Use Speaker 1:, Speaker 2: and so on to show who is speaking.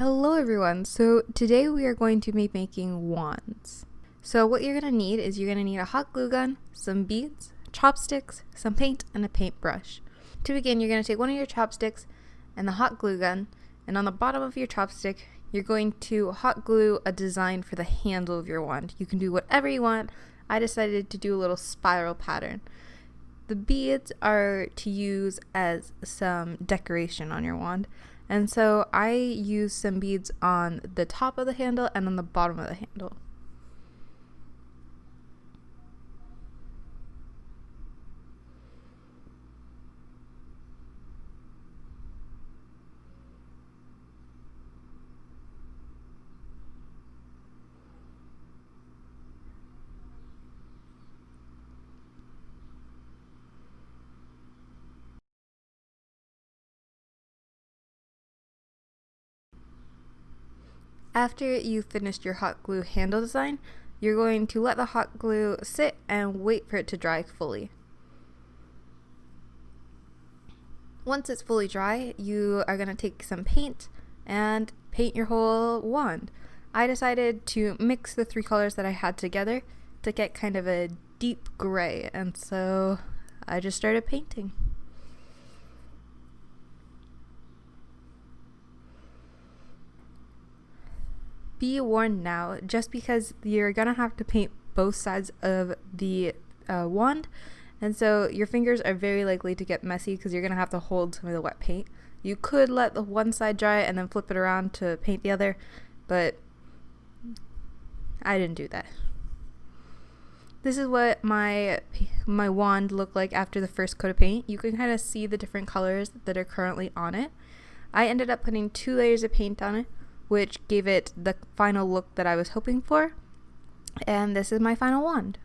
Speaker 1: Hello everyone, so today we are going to be making wands. So what you're going to need is you're going to need a hot glue gun, some beads, chopsticks, some paint, and a paintbrush. To begin, you're going to take one of your chopsticks and the hot glue gun, and on the bottom of your chopstick, you're going to hot glue a design for the handle of your wand. You can do whatever you want. I decided to do a little spiral pattern. The beads are to use as some decoration on your wand. And so I use some beads on the top of the handle and on the bottom of the handle. After you've finished your hot glue handle design, you're going to let the hot glue sit and wait for it to dry fully. Once it's fully dry, you are going to take some paint and paint your whole wand. I decided to mix the three colors that I had together to get kind of a deep gray, and so I just started painting. Be warned now, just because you're gonna have to paint both sides of the wand, and so your fingers are very likely to get messy because you're gonna have to hold some of the wet paint. You could let the one side dry and then flip it around to paint the other, but I didn't do that. This is what my wand looked like after the first coat of paint. You can kind of see the different colors that are currently on it. I ended up putting 2 layers of paint on it, which gave it the final look that I was hoping for. And this is my final wand.